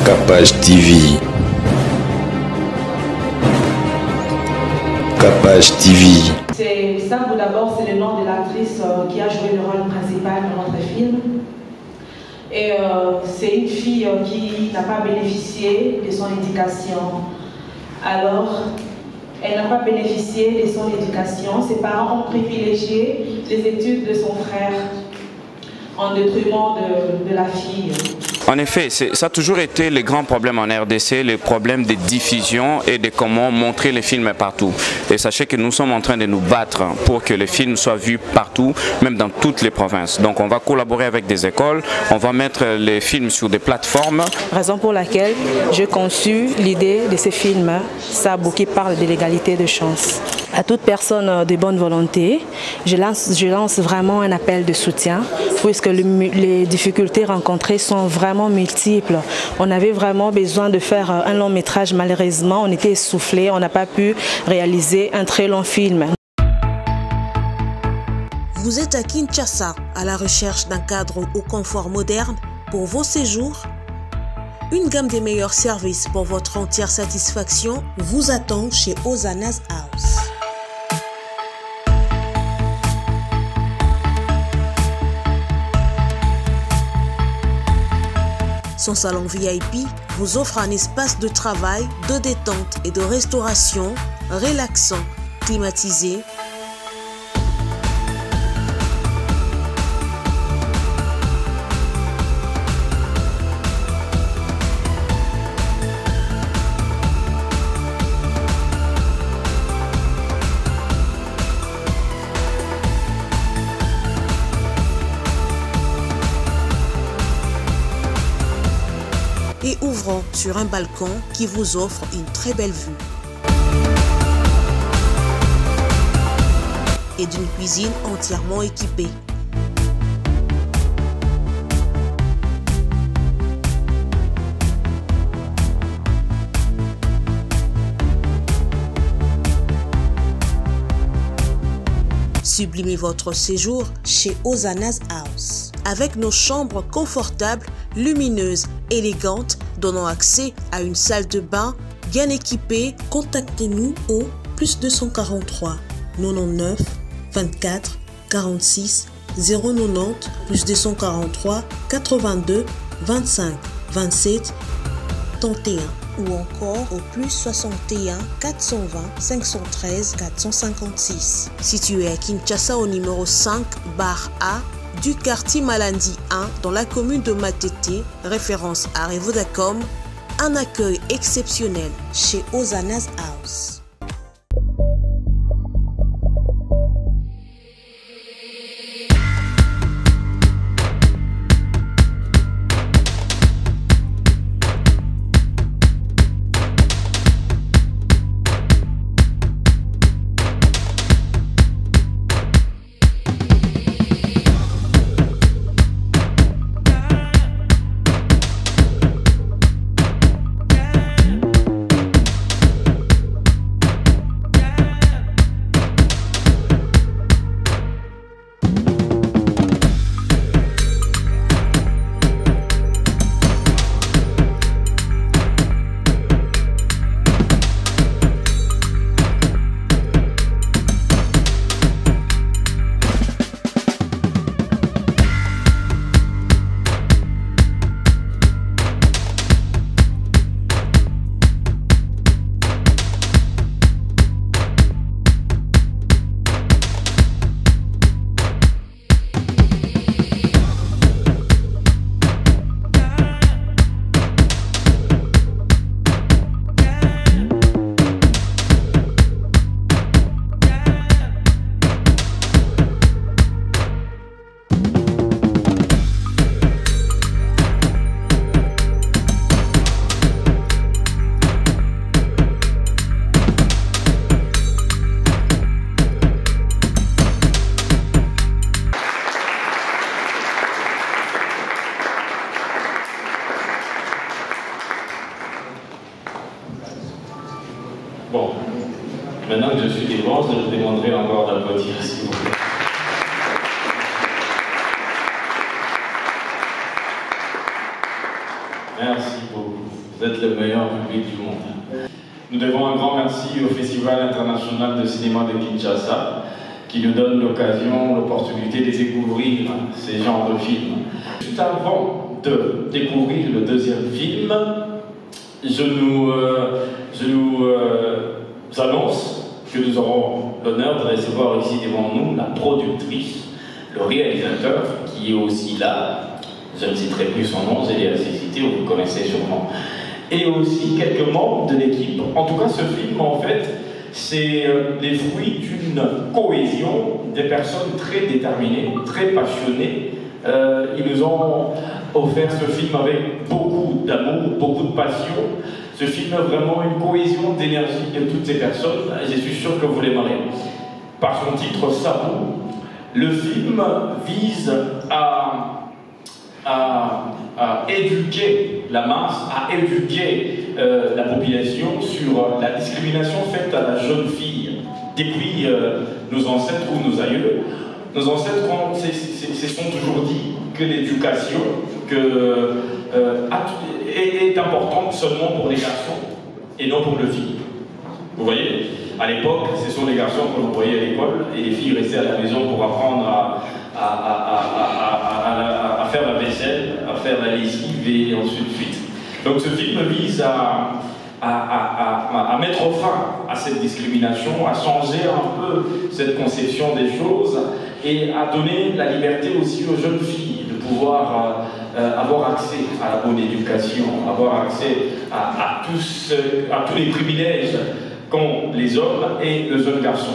Capage TV. Capage TV. Sambou d'abord, c'est le nom de l'actrice qui a joué le rôle principal dans notre film. Et c'est une fille qui n'a pas bénéficié de son éducation. Alors, elle n'a pas bénéficié de son éducation. Ses parents ont privilégié les études de son frère en détriment de la fille. En effet, ça a toujours été le grand problème en RDC, le problème de diffusion et de comment montrer les films partout. Et sachez que nous sommes en train de nous battre pour que les films soient vus partout, même dans toutes les provinces. Donc on va collaborer avec des écoles, on va mettre les films sur des plateformes. Raison pour laquelle j'ai conçu l'idée de ces films, Sambou, qui parle de l'égalité de chance. À toute personne de bonne volonté, je lance vraiment un appel de soutien, puisque les difficultés rencontrées sont vraiment multiples. On avait vraiment besoin de faire un long métrage. Malheureusement, on était essoufflés, on n'a pas pu réaliser un très long film. Vous êtes à Kinshasa, à la recherche d'un cadre au confort moderne pour vos séjours? Une gamme des meilleurs services pour votre entière satisfaction vous attend chez Hosanna's House. Son salon VIP vous offre un espace de travail, de détente et de restauration relaxant, climatisé. Et ouvrant sur un balcon qui vous offre une très belle vue. Et d'une cuisine entièrement équipée. Sublimez votre séjour chez Hosanna's House. Avec nos chambres confortables, lumineuses, élégantes, donnant accès à une salle de bain bien équipée, contactez-nous au +243 99 24 46 090 +243 82 25 27 31 ou encore au +61 420 513 456. Situé à Kinshasa au numéro 5 bar A du quartier Malandi 1 dans la commune de Matete, référence à Revodacom, un accueil exceptionnel chez Hosanna's House. Bon, maintenant que je suis devant, je vous demanderai encore d'applaudir, s'il vous plaît. Merci. beaucoup. Vous êtes le meilleur public du monde. Nous devons un grand merci au Festival international de cinéma de Kinshasa qui nous donne l'occasion, l'opportunité de découvrir ces genres de films. Juste avant de découvrir le deuxième film, je nous annonce que nous aurons l'honneur de recevoir ici devant nous la productrice, le réalisateur qui est aussi là. Je ne citerai plus son nom, je l'ai assez cité, vous le connaissez sûrement. Et aussi quelques membres de l'équipe. En tout cas, ce film, en fait, c'est les fruits d'une cohésion des personnes très déterminées, très passionnées. Ils nous ont offert ce film avec beaucoup d'amour, beaucoup de passion. Ce film a vraiment une cohésion d'énergie de toutes ces personnes, et je suis sûr que vous l'aimerez. Par son titre Sabou, le film vise à éduquer la masse, à éduquer la population sur la discrimination faite à la jeune fille depuis nos ancêtres ou nos aïeux. Nos ancêtres se sont toujours dit que l'éducation est importante seulement pour les garçons et non pour les filles. Vous voyez, à l'époque, ce sont les garçons qu'on envoyait à l'école et les filles restaient à la maison pour apprendre à faire la vaisselle, à faire la lessive et ainsi de suite. Donc ce film vise à mettre fin à cette discrimination, à changer un peu cette conception des choses et à donner la liberté aussi aux jeunes filles de pouvoir avoir accès à la bonne éducation, avoir accès à tous les privilèges qu'ont les hommes et le jeune garçon.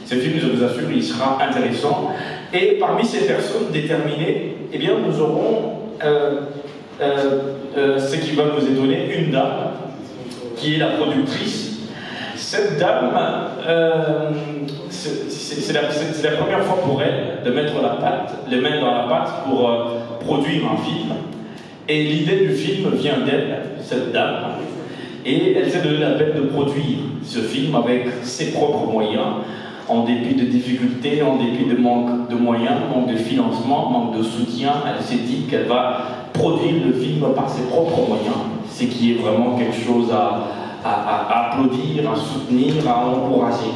Ce film, je vous assure, il sera intéressant. Et parmi ces personnes déterminées, eh bien, nous aurons ce qui va nous étonner, une dame qui est la productrice. Cette dame, c'est la première fois pour elle de mettre les mains dans la pâte pour produire un film. Et l'idée du film vient d'elle, cette dame. Et elle s'est donné la peine de produire ce film avec ses propres moyens, en dépit de difficultés, en dépit de manque de moyens, manque de financement, manque de soutien. Elle s'est dit qu'elle va produire le film par ses propres moyens, ce qui est vraiment quelque chose à applaudir, à soutenir, à encourager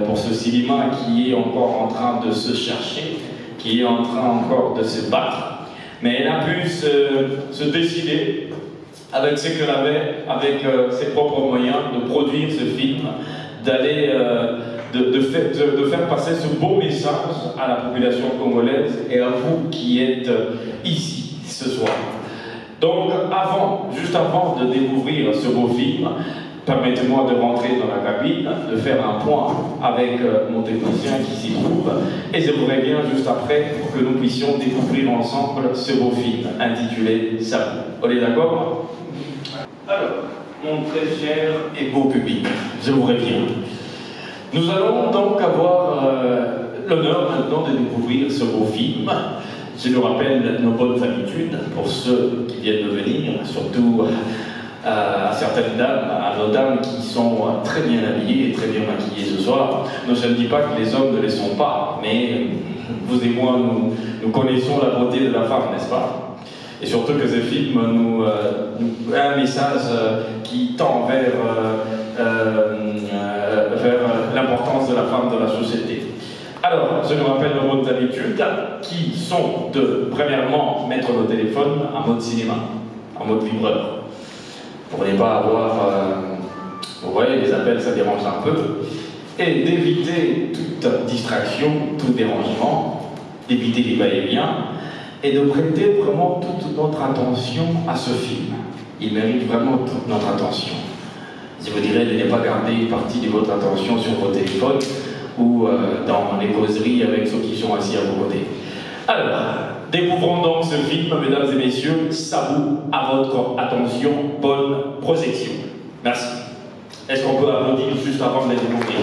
pour ce cinéma qui est encore en train de se chercher, qui est en train encore de se battre. Mais elle a pu se décider avec ce qu'elle avait, avec ses propres moyens, de produire ce film, d'aller de faire passer ce beau message à la population congolaise et à vous qui êtes ici ce soir. Donc juste avant de découvrir ce beau film, permettez-moi de rentrer dans la cabine, de faire un point avec mon technicien qui s'y trouve, et je vous reviens juste après pour que nous puissions découvrir ensemble ce beau film intitulé Sabou. On est d'accord? Alors, mon très cher et beau public, je vous reviens. Nous allons donc avoir l'honneur maintenant de découvrir ce beau film. Je nous rappelle nos bonnes habitudes pour ceux qui viennent de venir, surtout à certaines dames, à nos dames qui sont très bien habillées et très bien maquillées ce soir. Non, je ne dis pas que les hommes ne les sont pas, mais vous et moi, nous connaissons la beauté de la femme, n'est-ce pas? Et surtout que ce film nous a un message qui tend vers l'importance de la femme dans la société. Alors, je nous rappelle nos bonnes habitudes qui sont de, premièrement, mettre nos téléphones en mode cinéma, en mode vibreur. Pour ne pas avoir, vous voyez, les appels, ça dérange un peu. Et d'éviter toute distraction, tout dérangement, d'éviter les va-et-vient, et de prêter vraiment toute notre attention à ce film. Il mérite vraiment toute notre attention. Je vous dirais de ne pas garder une partie de votre attention sur vos téléphones ou dans les causeries avec ceux qui sont assis à vos côtés. Alors, découvrons donc ce film, mesdames et messieurs, Sabou, à votre attention, bonne projection. Merci. Est-ce qu'on peut applaudir juste avant de les découvrir?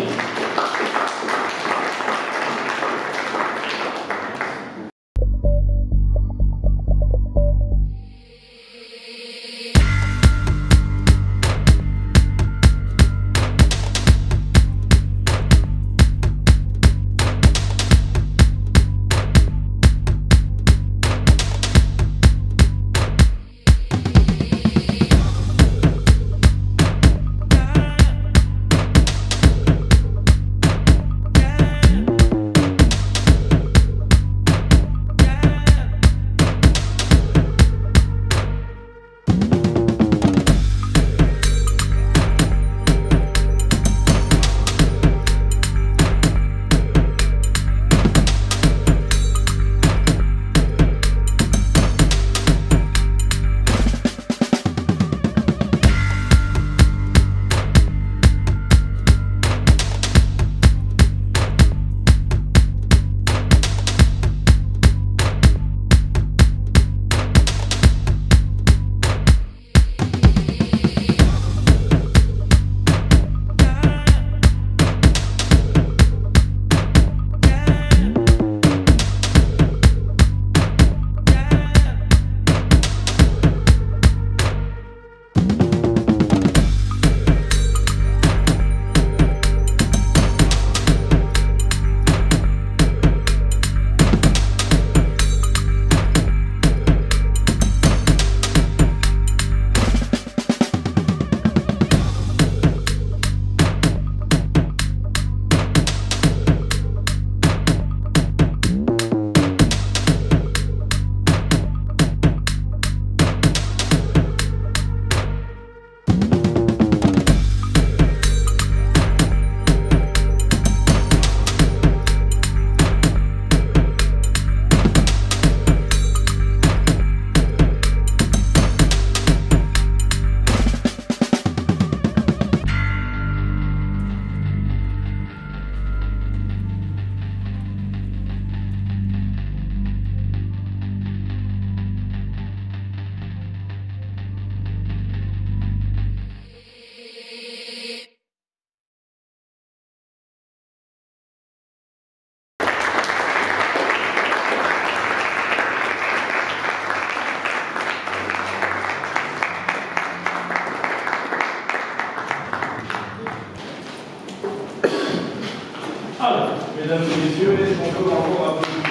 Mesdames et messieurs, est-ce qu'on peut encore applaudir?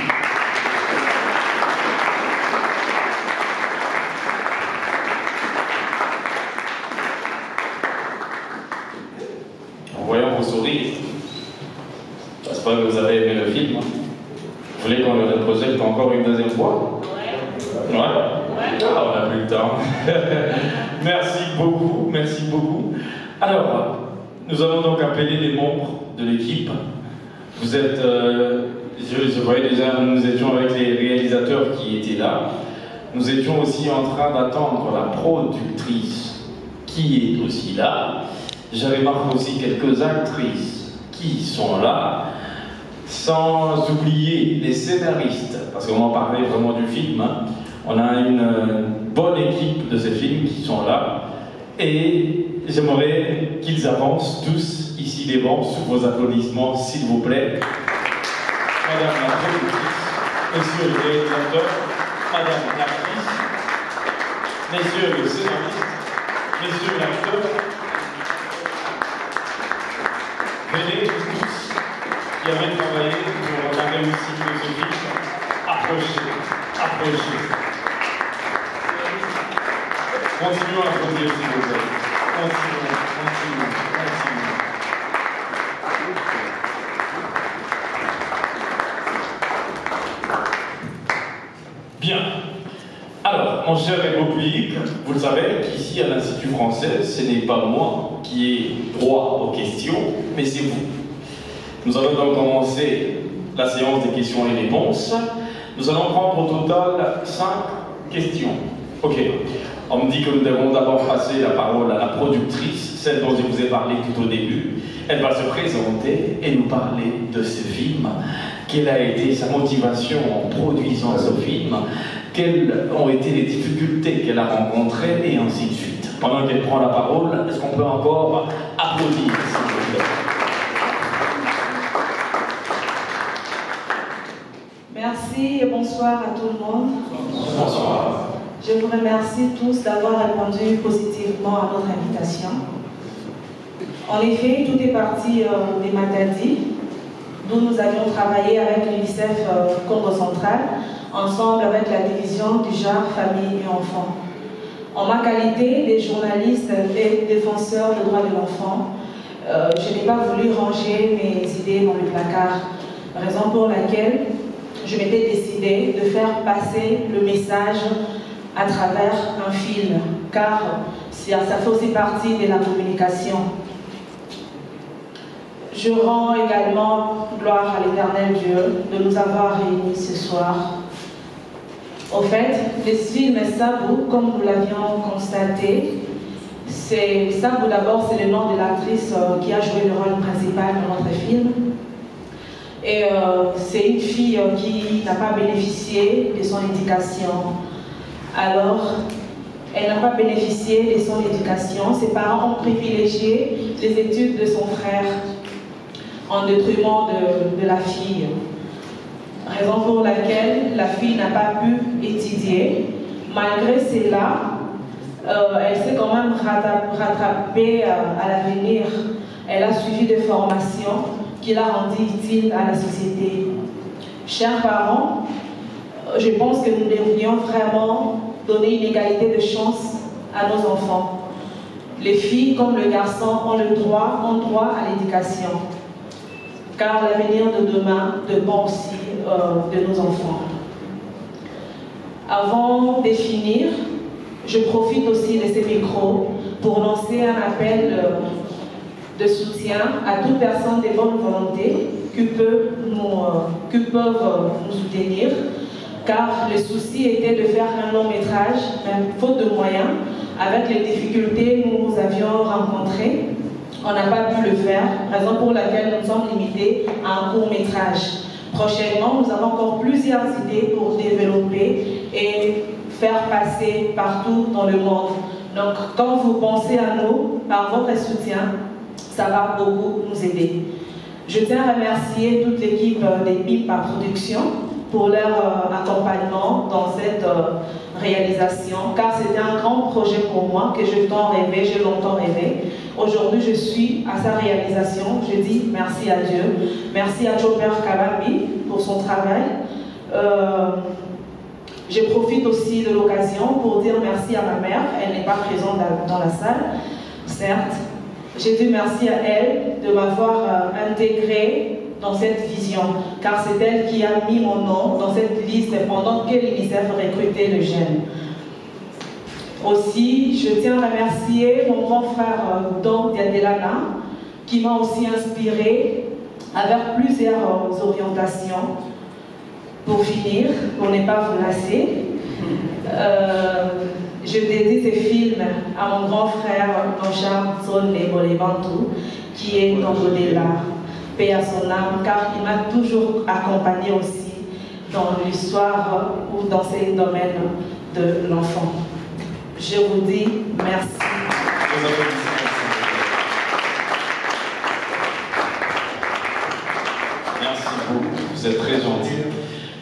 En voyant vos sourires, j'espère que vous avez aimé le film. Vous voulez qu'on le reprojette encore une deuxième fois? Ouais. Ah, on n'a plus le temps. Merci beaucoup, merci beaucoup. Alors, nous allons donc appeler les membres de l'équipe. Vous êtes, je voyais déjà, nous étions avec les réalisateurs qui étaient là. Nous étions aussi en train d'attendre la productrice qui est aussi là. J'avais marqué aussi quelques actrices qui sont là, sans oublier les scénaristes, parce qu'on va parler vraiment du film. Hein. On a une bonne équipe de ces films qui sont là, et j'aimerais qu'ils avancent tous ici les bancs sous vos applaudissements, s'il vous plaît. Madame la productrice, Monsieur le réalisateur, Madame l'actrice, Messieurs le scénariste, Messieurs l'acteur, venez tous qui avez travaillé pour la réussite de ce film. Approchez, approchez. Continuons à applaudir, s'il vous plaît. Continuons. Bien. Alors, mon cher public, vous le savez qu'ici à l'Institut français, ce n'est pas moi qui ai droit aux questions, mais c'est vous. Nous allons donc commencer la séance des questions et réponses. Nous allons prendre au total 5 questions. Ok. On me dit que nous devons d'abord passer la parole à la productrice, celle dont je vous ai parlé tout au début. Elle va se présenter et nous parler de ce film, quelle a été sa motivation en produisant ce film, quelles ont été les difficultés qu'elle a rencontrées, et ainsi de suite. Pendant qu'elle prend la parole, est-ce qu'on peut encore applaudir, s'il vous plaît? Merci et bonsoir à tout le monde. Bonsoir. Je vous remercie tous d'avoir répondu positivement à notre invitation. En effet, tout est parti des Matadi, d'où nous avions travaillé avec l'UNICEF Congo Central, ensemble avec la division du genre famille et enfants. En ma qualité de journaliste et défenseur des droits de l'enfant, je n'ai pas voulu ranger mes idées dans le placard, raison pour laquelle je m'étais décidée de faire passer le message à travers un film, car ça fait aussi partie de la communication. Je rends également gloire à l'Éternel Dieu de nous avoir réunis ce soir. Au fait, le film Sabou, comme nous l'avions constaté, Sabou d'abord, c'est le nom de l'actrice qui a joué le rôle principal dans notre film. Et c'est une fille qui n'a pas bénéficié de son éducation. Alors, elle n'a pas bénéficié de son éducation. Ses parents ont privilégié les études de son frère en détriment de la fille. Raison pour laquelle la fille n'a pas pu étudier. Malgré cela, elle s'est quand même rattrapée à l'avenir. Elle a suivi des formations qui l'a rendue utile à la société. Chers parents, je pense que nous devrions vraiment donner une égalité de chance à nos enfants. Les filles comme le garçon ont droit à l'éducation, car l'avenir de demain dépend aussi de nos enfants. Avant de finir, je profite aussi de ces micros pour lancer un appel de soutien à toute personne de bonne volonté qui peuvent nous soutenir, car le souci était de faire un long métrage, même faute de moyens, avec les difficultés que nous avions rencontrées. On n'a pas pu le faire, raison pour laquelle nous sommes limités à un court métrage. Prochainement, nous avons encore plusieurs idées pour développer et faire passer partout dans le monde. Donc, quand vous pensez à nous, par votre soutien, ça va beaucoup nous aider. Je tiens à remercier toute l'équipe des PIP par production pour leur accompagnement dans cette réalisation, car c'était un grand projet pour moi que j'ai longtemps rêvé. Aujourd'hui, je suis à sa réalisation. Je dis merci à Dieu, merci à Chopper Kababi pour son travail. Je profite aussi de l'occasion pour dire merci à ma mère. Elle n'est pas présente dans la salle, certes. Je dis merci à elle de m'avoir intégré dans cette vision, car c'est elle qui a mis mon nom dans cette liste pendant que l'UNICEF recrutait le jeune. Aussi, je tiens à remercier mon grand frère Don Diadelana, qui m'a aussi inspiré avec plusieurs orientations. Pour finir, pour ne pas vous lasser, je dédie ces films à mon grand frère Jean Zone Bolebantou, qui est tombé là, paix à son âme, car il m'a toujours accompagné aussi dans l'histoire ou dans ces domaines de l'enfant. Je vous dis merci. Merci beaucoup, vous êtes très gentil.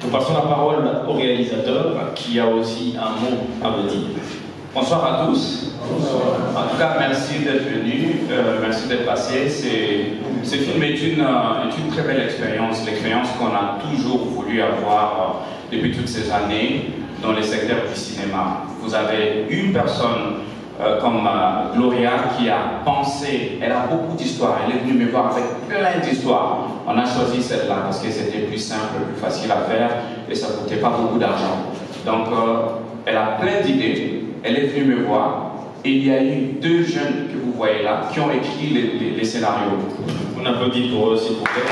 Nous passons la parole au réalisateur qui a aussi un mot à me dire. Bonsoir à tous. Bonsoir. En tout cas, merci d'être venu, merci d'être passé. Ce film est une très belle expérience, l'expérience qu'on a toujours voulu avoir depuis toutes ces années dans les secteurs du cinéma. Vous avez une personne comme Gloria qui a pensé, elle a beaucoup d'histoires, elle est venue me voir avec plein d'histoires. On a choisi celle-là parce que c'était plus simple, plus facile à faire et ça ne coûtait pas beaucoup d'argent. Donc elle a plein d'idées, elle est venue me voir et il y a eu 2 jeunes que vous voyez là qui ont écrit les scénarios. On applaudit pour eux s'il vous plaît.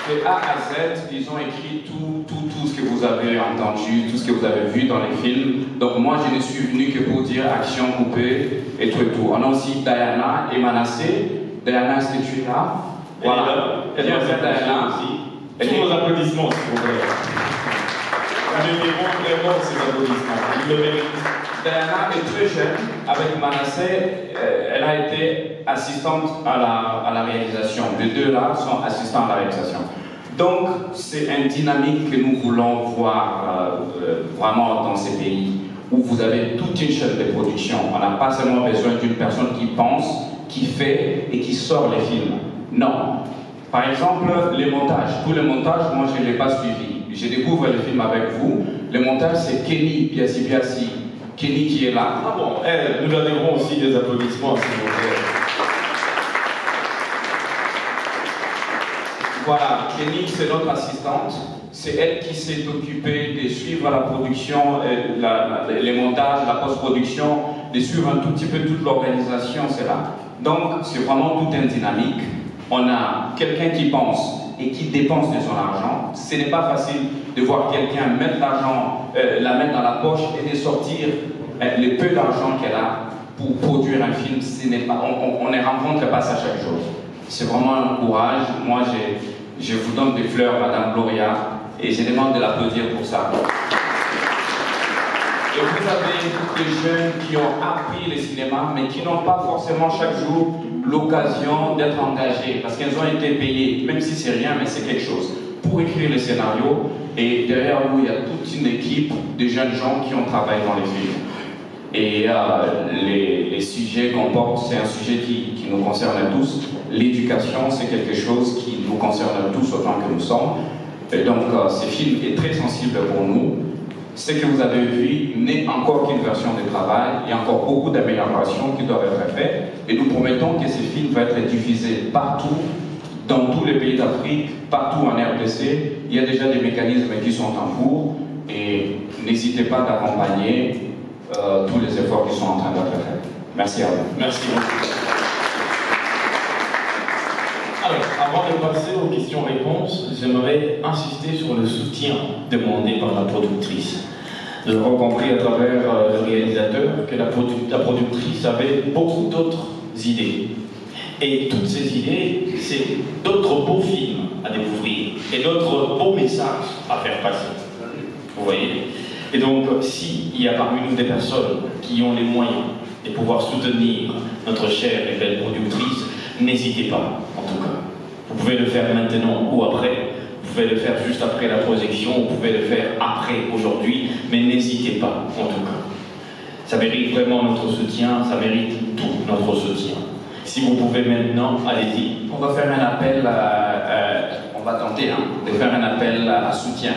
De A à Z, ils ont écrit tout ce que vous avez entendu, tout ce que vous avez vu dans les films. Donc moi, je ne suis venu que pour dire action coupée et tout et tout. On a aussi Diana et Manassé. Diana, est-ce que tu es là? Voilà. Elle va faire Diana aussi. Tous vos applaudissements, s'il vous plaît. Amènez-moi vraiment ces applaudissements. Ils le méritent. Diana est très jeune. Avec Manassé, elle a été assistante à la réalisation. Les 2 là sont assistants à la réalisation. Donc, c'est une dynamique que nous voulons voir vraiment dans ces pays, où vous avez toute une chaîne de production. On n'a pas seulement besoin d'une personne qui pense, qui fait et qui sort les films. Non. Par exemple, les montages. Pour les montages, moi, je ne l'ai pas suivi. Je découvre le film avec vous. Le montage, c'est Kenny Biasi. Kenny qui est là. Ah bon, nous donnerons aussi des applaudissements, s'il vous plaît. Voilà, Kenny, c'est notre assistante. C'est elle qui s'est occupée de suivre la production, les montages, la post-production, de suivre un tout petit peu toute l'organisation, c'est là. Donc, c'est vraiment toute une dynamique. On a quelqu'un qui pense et qui dépense de son argent. Ce n'est pas facile de voir quelqu'un mettre l'argent, la mettre dans la poche et de sortir le peu d'argent qu'elle a pour produire un film. On ne rencontre pas ça chaque jour. C'est vraiment un courage. Moi, je vous donne des fleurs, Madame Gloria, et je demande de l'applaudir pour ça. Et vous avez des jeunes qui ont appris le cinéma, mais qui n'ont pas forcément chaque jour l'occasion d'être engagés, parce qu'ils ont été payés, même si c'est rien, mais c'est quelque chose, pour écrire les scénarios. Et derrière vous, il y a toute une équipe de jeunes gens qui ont travaillé dans les films. Et les sujets qu'on porte, c'est un sujet qui nous concerne tous. L'éducation, c'est quelque chose qui nous concerne tous autant que nous sommes. Et donc, ce film est très sensible pour nous. Ce que vous avez vu n'est encore qu'une version de travail. Il y a encore beaucoup d'améliorations qui doivent être faites. Et nous promettons que ce film va être diffusé partout, dans tous les pays d'Afrique, partout en RDC. Il y a déjà des mécanismes qui sont en cours. Et n'hésitez pas d'accompagner tous les efforts qui sont en train d'être faits. Merci à vous. Merci beaucoup. Alors, avant de passer aux questions-réponses, j'aimerais insister sur le soutien demandé par la productrice. Nous avons compris à travers le réalisateur que la productrice avait beaucoup d'autres idées. Et toutes ces idées, c'est d'autres beaux films à découvrir et d'autres beaux messages à faire passer. Vous voyez? Et donc, s'il y a parmi nous des personnes qui ont les moyens de pouvoir soutenir notre chère et belle productrice, n'hésitez pas, en tout cas. Vous Vous pouvez le faire maintenant ou après. Vous pouvez le faire juste après la projection. Vous pouvez le faire après, aujourd'hui. Mais n'hésitez pas, en tout cas. Ça mérite vraiment notre soutien. Ça mérite tout notre soutien. Si vous pouvez maintenant, allez-y. On va faire un appel, on va tenter de faire un appel à soutien.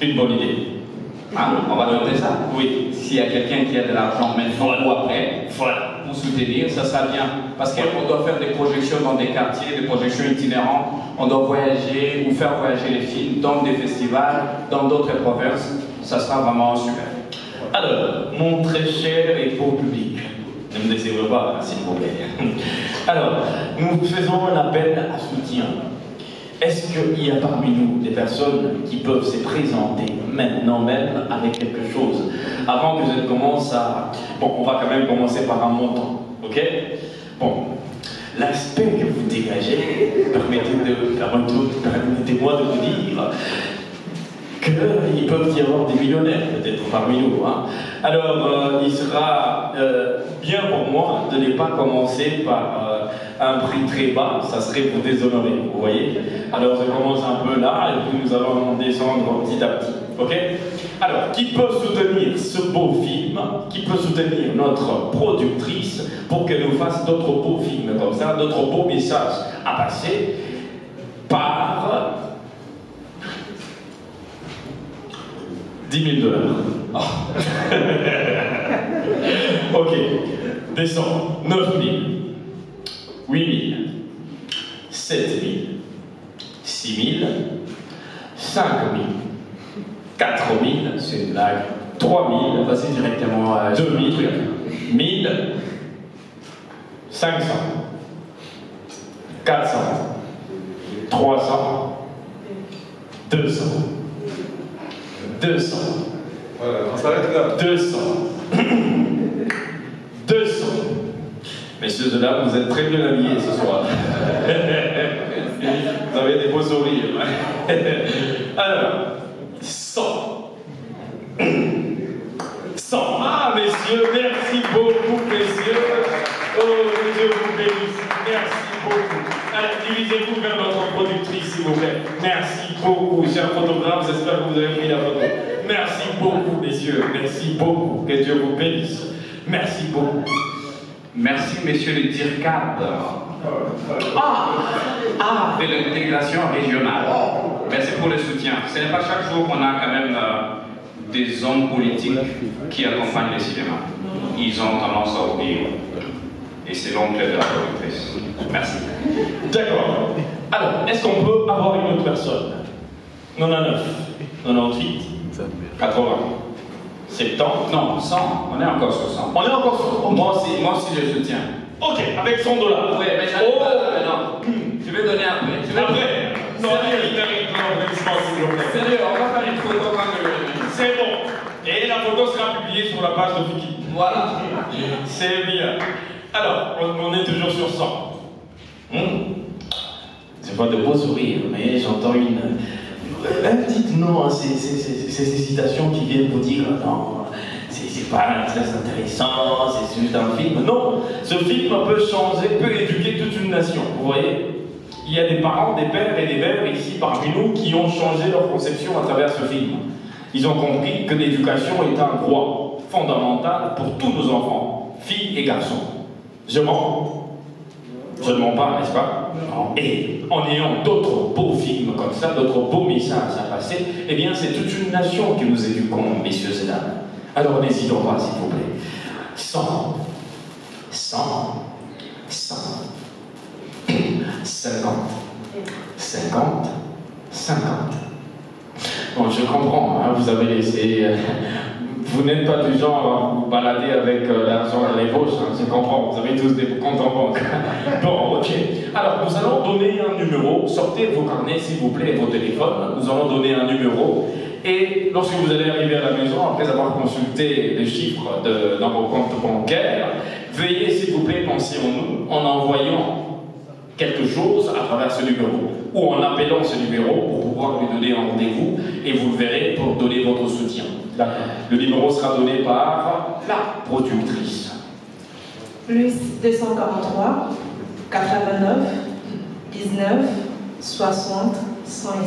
Une bonne idée. Ah, on va tenter ça? Oui. S'il y a quelqu'un qui a de l'argent maintenant ou après, Voilà. pour soutenir, ça sera bien. Parce qu'on doit faire des projections dans des quartiers, des projections itinérantes. On doit voyager ou faire voyager les films dans des festivals, dans d'autres provinces. Ça sera vraiment super. Alors, mon très cher et beau public, ne me décevez pas, s'il vous plaît. Alors, nous faisons un appel à soutien. Est-ce qu'il y a parmi nous des personnes qui peuvent se présenter maintenant même avec quelque chose? Avant que je ne commence à... Bon, on va quand même commencer par un montant, ok? Bon, l'aspect que vous dégagez, permettez-moi de vous dire qu'il peuvent y avoir des millionnaires, peut-être parmi nous. Hein. Alors, il sera bien pour moi de ne pas commencer par un prix très bas, ça serait pour déshonorer, vous voyez. Alors, je commence un peu là, et puis nous allons descendre petit à petit, ok? Alors, qui peut soutenir ce beau film? Qui peut soutenir notre productrice pour qu'elle nous fasse d'autres beaux films comme ça, d'autres beaux messages à passer par... 10 000 $. Oh. Ok, descend. 9 000, 8 000, 7 000, 6 000, 5 000, 4 000, c'est une blague, 3 000, Vas-y directement à 2 000, 1 000, 500, 400, 300, 200. 200. Voilà, on s'arrête là. 200. 200. Messieurs de dames, vous êtes très bien habillés ce soir. Vous avez des beaux sourires. Alors, 100. 100. Ah, messieurs, merci beaucoup, messieurs. Oh, que Dieu vous bénisse. Merci beaucoup. Allez, dirigez-vous vers notre productrice, s'il vous plaît. Merci beaucoup, chers photographes. J'espère que vous avez pris la photo. Merci beaucoup, messieurs. Merci beaucoup. Que Dieu vous bénisse. Merci beaucoup. Merci, messieurs les DIRCAD de l'intégration régionale. Merci pour le soutien. Ce n'est pas chaque jour qu'on a quand même des hommes politiques qui accompagnent les cinémas. Ils ont tendance à oublier. Et c'est l'oncle de la productrice. Merci. D'accord. Alors, est-ce qu'on peut avoir une autre personne? 99, 98, 80, 70, Non, 100. On est encore sur 100. on est encore sur... Moi aussi je soutiens. Ok, avec 100 $. Oui, mais j'arrive pas là maintenant. Je vais donner après. Après, non, il mérite l'applaudissement, s'il vous plaît. Sérieux, on va faire une photo quand C'est bon. Et la photo sera publiée sur la page de Wiki. Voilà. C'est bien. Alors, on est toujours sur 100. C'est pas de beaux sourires, mais j'entends une... dites non à ces citations qui viennent vous dire non, c'est pas très intéressant, c'est juste un film. Non, ce film peut changer, peut éduquer toute une nation, vous voyez. Il y a des parents, des pères et des mères ici parmi nous qui ont changé leur conception à travers ce film. Ils ont compris que l'éducation est un droit fondamental pour tous nos enfants, filles et garçons. Je mens. Je ne mens pas, n'est-ce pas? Et en ayant d'autres beaux films comme ça, d'autres beaux messages à passer, eh bien c'est toute une nation que nous éduquons, messieurs et dames. Alors n'hésitons pas, s'il vous plaît. 100, 100, 100, 50, 50, 50. Bon, je comprends, hein, vous avez laissé... Vous n'êtes pas du genre à vous balader avec l'argent dans les poches, hein, je comprends, vous avez tous des comptes en banque. Bon, ok. Alors, nous allons donner un numéro, sortez vos carnets s'il vous plaît, vos téléphones, nous allons donner un numéro, et lorsque vous allez arriver à la maison, après avoir consulté les chiffres dans vos comptes bancaires, veuillez s'il vous plaît penser en nous, en envoyant quelque chose à travers ce numéro, ou en appelant ce numéro pour pouvoir lui donner un rendez-vous, et vous le verrez pour donner votre soutien. Le numéro sera donné par la productrice. Plus 243 89 19 60 116.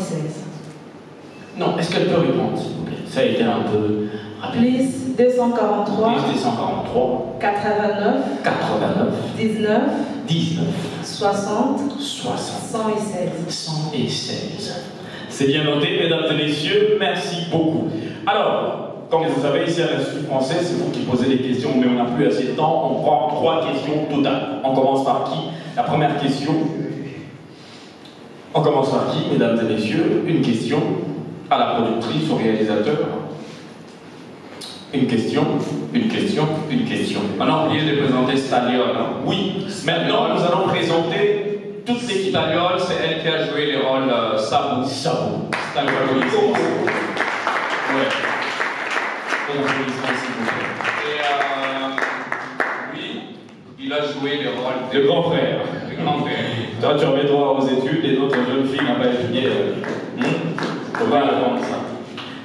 Non, est-ce qu'elle peut répondre, s'il vous plaît? Ça a été un peu rapide. Plus 243. Plus 243. 89. 89. 19. 19. 60. 60. 116. 116. C'est bien noté, mesdames et messieurs, merci beaucoup. Alors, comme vous savez, ici à l'Institut français, c'est vous qui posez des questions, mais on n'a plus assez de temps. On prend 3 questions totales. On commence par qui? La première question. On commence par qui, mesdames et messieurs? Une question à la productrice, au réalisateur. Une question, une question, une question. On a oublié de présenter Staliol. Hein? Oui, maintenant nous allons présenter toute l'équipe. Staliol, c'est elle qui a joué les rôles Sabou. Sabou. Staliol, oui. Ouais. Et oui, il a joué les rôles Le grand frère. Le grand frère. Toi, tu remets droit aux études et d'autres jeunes filles n'ont pas étudié. On va apprendre ça.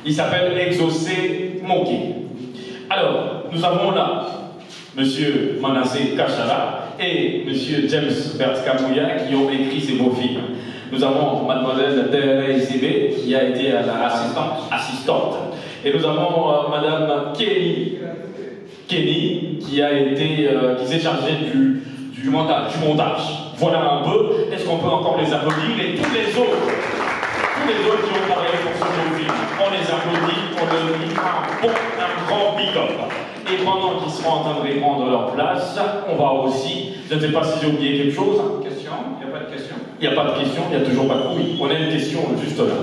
Il s'appelle Exaucé Moké. Alors, nous avons là M. Manassé Kachala et M. James Bert Kamouya qui ont écrit ces beaux films. Nous avons Mademoiselle Thérèse Zébé qui a été à la assistante. Et nous avons Madame Kenny qui a été, qui s'est chargée du montage. Voilà un peu. Est-ce qu'on peut encore les applaudir? Et tous les autres qui ont travaillé pour ce beau film, on les applaudit, on leur dit un grand big up. Et pendant qu'ils seront en train de répondre leur place, on va aussi, je ne sais pas si j'ai oublié quelque chose. Question? Il n'y a pas de question. Il n'y a pas de question, il n'y a toujours pas de oui. On a une question juste là.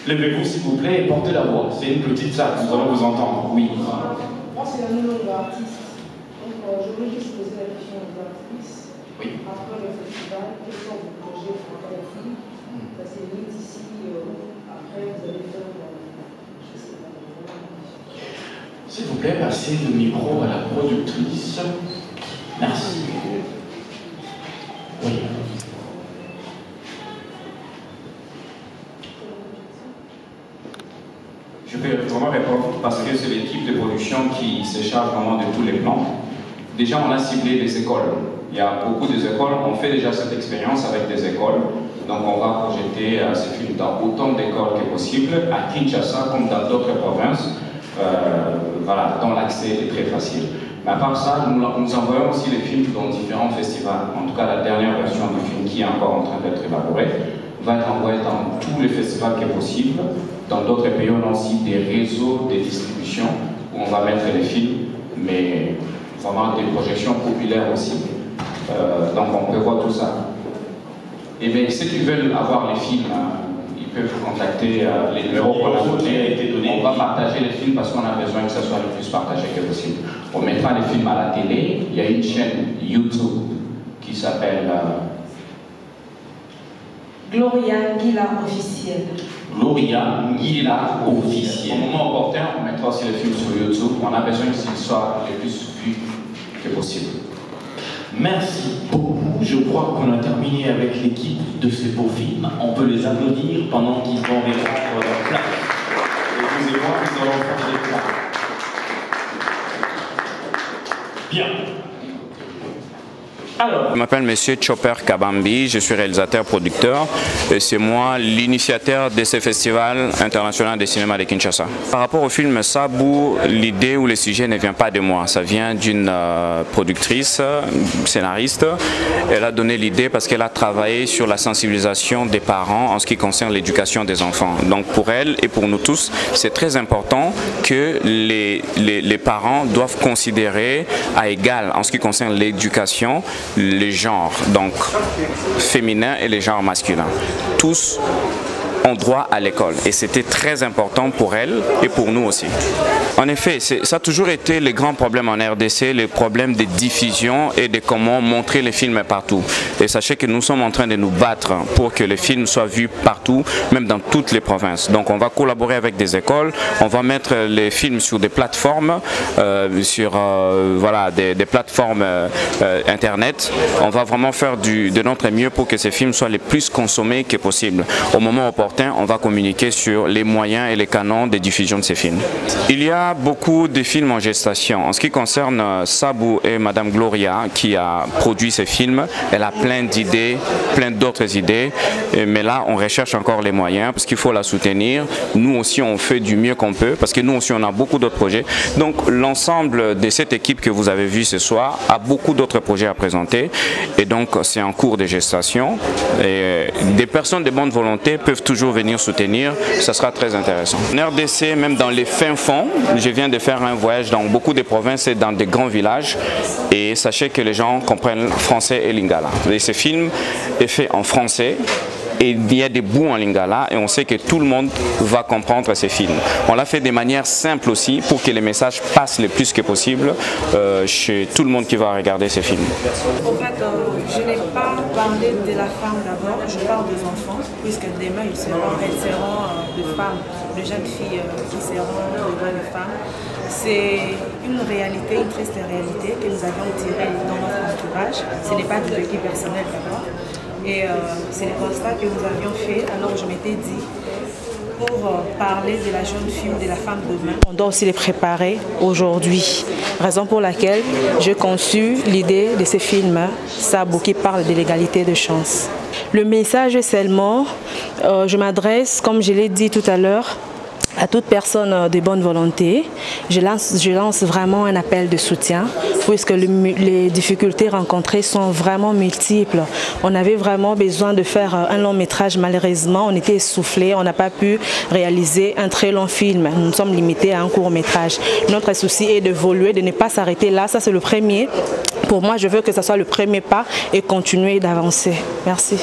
Levez-vous s'il vous plaît et portez la voix. C'est une petite salle, nous allons vous entendre. Oui. Moi, c'est un nom d'artiste. Donc, je voulais juste poser la question aux artistes. Oui. Après le festival, quels sont vos projets pour la film? Ça s'est mis ici. Après, vous allez faire. Je sais pas. S'il vous plaît, passez le micro à la productrice. Merci. Oui. Je peux vraiment répondre parce que c'est l'équipe de production qui se charge vraiment de tous les plans. Déjà, on a ciblé des écoles. Il y a beaucoup d'écoles. On fait déjà cette expérience avec des écoles. Donc, on va projeter ces films dans autant d'écoles que possible, à Kinshasa comme dans d'autres provinces, voilà, dont l'accès est très facile. Mais à part ça, nous envoyons aussi les films dans différents festivals. En tout cas, la dernière version du film qui est encore en train d'être élaborée va être envoyée dans tous les festivals qui est possible. Dans d'autres pays, on a aussi des réseaux de distribution où on va mettre les films, mais vraiment des projections populaires aussi. Donc on peut voir tout ça. Et bien, ceux qui veulent avoir les films, ils peuvent contacter les numéros qu'on a donnés. On va partager les films parce qu'on a besoin que ça soit le plus partagé que possible. On mettra les films à la télé. Il y a une chaîne YouTube qui s'appelle Gloria Nguila officielle. Gloria Nguila officielle. Au moment opportun, on mettra aussi les films sur YouTube. On a besoin qu'ils soient les plus vus que possible. Merci beaucoup. Je crois qu'on a terminé avec l'équipe de ces beaux films. On peut les applaudir pendant qu'ils vont répondre leur place. Excusez-moi, nous allons faire des plans. Bien. Alors. Je m'appelle Monsieur Chopper Kabambi, je suis réalisateur-producteur et c'est moi l'initiateur de ce festival international de cinéma de Kinshasa. Par rapport au film Sabou, l'idée ou le sujet ne vient pas de moi, ça vient d'une productrice, scénariste. Elle a donné l'idée parce qu'elle a travaillé sur la sensibilisation des parents en ce qui concerne l'éducation des enfants. Donc pour elle et pour nous tous, c'est très important que les parents doivent considérer à égal en ce qui concerne l'éducation les genres, donc féminin et les genres masculins. Tous ont droit à l'école et c'était très important pour elle et pour nous aussi. En effet, ça a toujours été le grand problème en RDC, le problème de diffusion et de comment montrer les films partout. Et sachez que nous sommes en train de nous battre pour que les films soient vus partout, même dans toutes les provinces. Donc on va collaborer avec des écoles, on va mettre les films sur des plateformes, voilà, des plateformes internet. On va vraiment faire de notre mieux pour que ces films soient les plus consommés que possible. Au moment opportun, Martin, on va communiquer sur les moyens et les canons de diffusion de ces films. Il y a beaucoup de films en gestation. En ce qui concerne Sabou et Madame Gloria qui a produit ces films, elle a plein d'idées, plein d'autres idées, mais là on recherche encore les moyens parce qu'il faut la soutenir. Nous aussi on fait du mieux qu'on peut parce que nous aussi on a beaucoup d'autres projets. Donc l'ensemble de cette équipe que vous avez vue ce soir a beaucoup d'autres projets à présenter et donc c'est en cours de gestation. Et des personnes de bonne volonté peuvent toujours venir soutenir, ça sera très intéressant. En RDC, même dans les fins fonds, je viens de faire un voyage dans beaucoup de provinces et dans des grands villages et sachez que les gens comprennent français et lingala. Et ce film est fait en français. Et il y a des bouts en lingala et on sait que tout le monde va comprendre ces films. On l'a fait de manière simple aussi pour que les messages passent le plus que possible chez tout le monde qui va regarder ces films. En fait, je n'ai pas parlé de la femme d'abord, je parle des enfants, puisque demain elles seront des femmes, de jeunes filles qui seront devant les femmes. C'est une réalité, une triste réalité que nous avions tirée dans notre entourage. Ce n'est pas du vécu personnel d'abord. Et c'est le constat que nous avions fait, alors je m'étais dit, pour parler de la jeune fille, de la femme de demain, on doit aussi les préparer aujourd'hui. Raison pour laquelle j'ai conçu l'idée de ce film, Sabou, qui parle de l'égalité de chance. Le message est seulement, je m'adresse, comme je l'ai dit tout à l'heure, à toute personne de bonne volonté. Je lance vraiment un appel de soutien puisque les difficultés rencontrées sont vraiment multiples. On avait vraiment besoin de faire un long métrage. Malheureusement, on était essoufflés, on n'a pas pu réaliser un très long film. Nous sommes limités à un court métrage. Notre souci est d'évoluer, de ne pas s'arrêter là. Ça, c'est le premier. Pour moi, je veux que ce soit le premier pas et continuer d'avancer. Merci.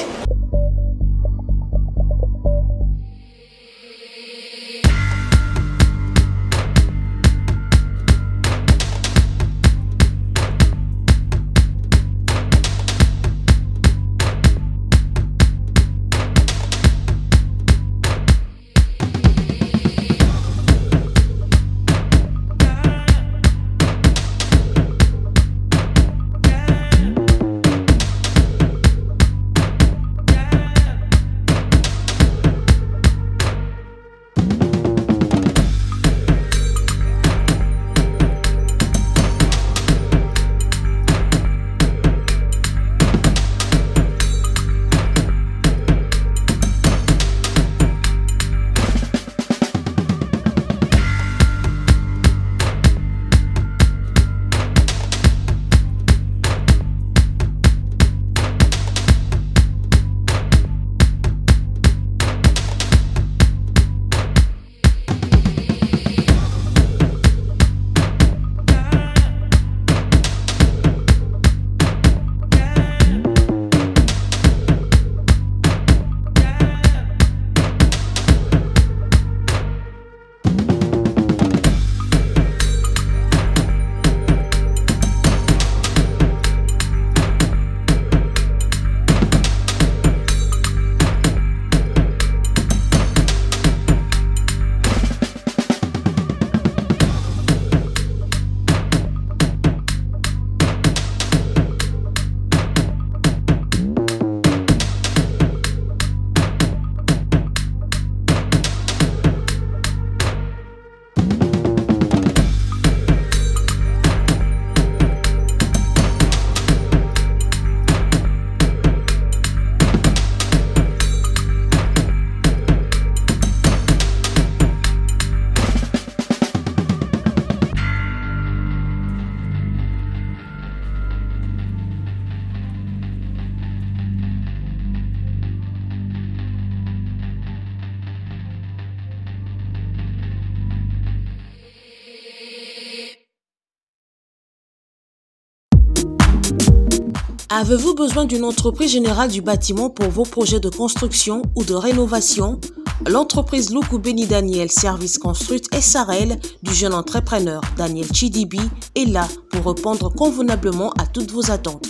Avez-vous besoin d'une entreprise générale du bâtiment pour vos projets de construction ou de rénovation? L'entreprise Luku Beni Daniel Service Construite SARL du jeune entrepreneur Daniel Chidibi est là pour répondre convenablement à toutes vos attentes.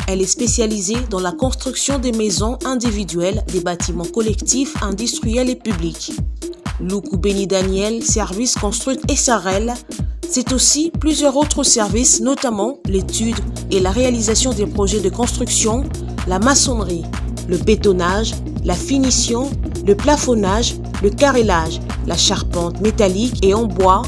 Elle est spécialisée dans la construction des maisons individuelles, des bâtiments collectifs, industriels et publics. Luku Beni Daniel Service Construite SARL, c'est aussi plusieurs autres services, notamment l'étude et la réalisation des projets de construction, la maçonnerie, le bétonnage, la finition, le plafonnage, le carrelage, la charpente métallique et en bois,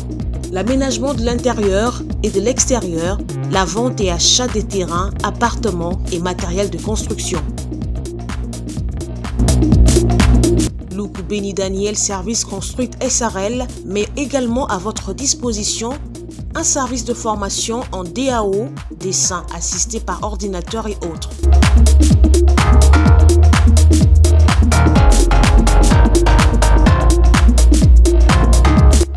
l'aménagement de l'intérieur et de l'extérieur, la vente et achat des terrains, appartements et matériel de construction. Loukou Béni Daniel Service Construite SARL met également à votre disposition un service de formation en DAO, dessin assisté par ordinateur et autres.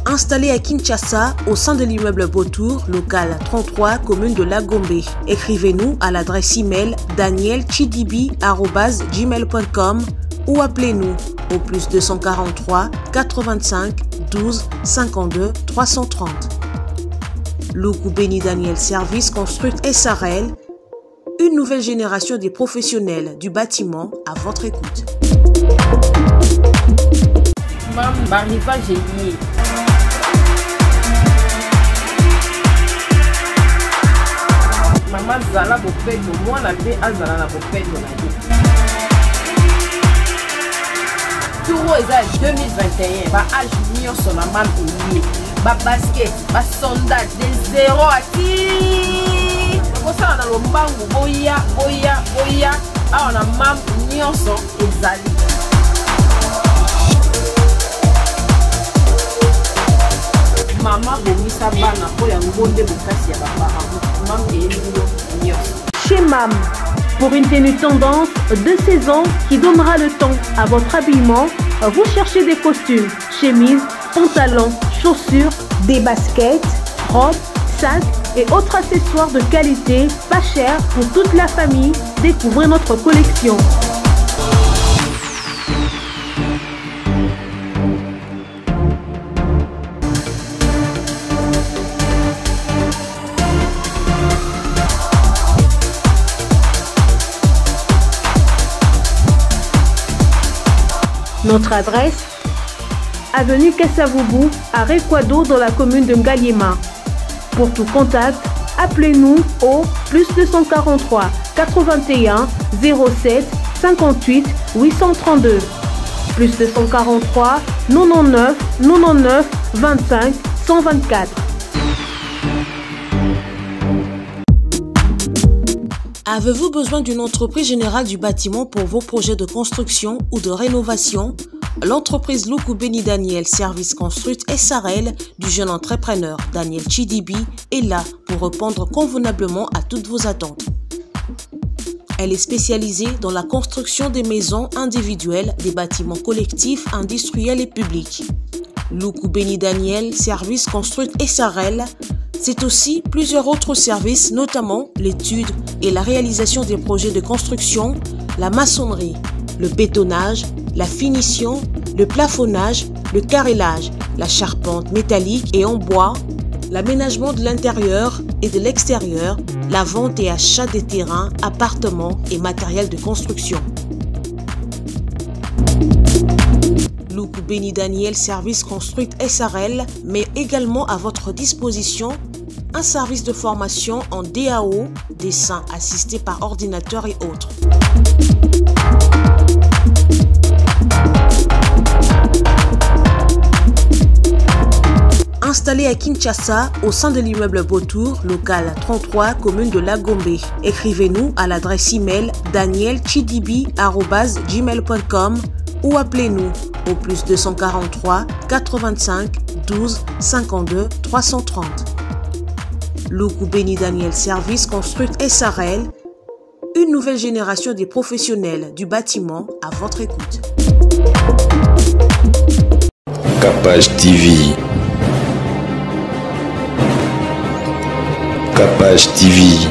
Installé à Kinshasa, au sein de l'immeuble Beautour, local 33, commune de Lagombe. Écrivez-nous à l'adresse email danielchidibi@gmail.com ou appelez-nous au +243 85 12 52 330. Loukou Béni Daniel Service Construite SARL, une nouvelle génération des professionnels du bâtiment à votre écoute. Maman Zala Bopeto, moi la paix Azala la Bopeto. Tout est 2021, ba âge mignon sur la main oublié, ba basket, ba sondage, des 0 à 10. Pour ça, on a le bango, boya, ah on a mam mignon sur les alliés. Maman, Bomisa Bana, pour y avoir de Bokassia, Chez MAM, pour une tenue tendance de saison qui donnera le temps à votre habillement, vous cherchez des costumes, chemises, pantalons, chaussures, des baskets, robes, sacs et autres accessoires de qualité, pas cher pour toute la famille. Découvrez notre collection. Notre adresse, avenue Kassavoubou, à Rekwado dans la commune de Ngaliema. Pour tout contact, appelez-nous au +243 81 07 58 832. +243 99 99 25 124. Avez-vous besoin d'une entreprise générale du bâtiment pour vos projets de construction ou de rénovation? L'entreprise Loukou Béni Daniel Service Construite SARL du jeune entrepreneur Daniel Chidibi est là pour répondre convenablement à toutes vos attentes. Elle est spécialisée dans la construction des maisons individuelles, des bâtiments collectifs, industriels et publics. Loukou Béni Daniel Service Construite SARL, c'est aussi plusieurs autres services, notamment l'étude et la réalisation des projets de construction, la maçonnerie, le bétonnage, la finition, le plafonnage, le carrelage, la charpente métallique et en bois, l'aménagement de l'intérieur et de l'extérieur, la vente et achat des terrains, appartements et matériel de construction. Loukou Béni Daniel Service Construite SARL met également à votre disposition un service de formation en DAO, dessin assisté par ordinateur et autres. Installé à Kinshasa, au sein de l'immeuble Beautour, local 33, commune de Lagombe. Écrivez-nous à l'adresse email danielchidibi@gmail.com ou appelez-nous au +243 85 12 52 330. Loukou Béni Daniel Service Construite SARL, une nouvelle génération des professionnels du bâtiment à votre écoute. Capage TV. Capage TV.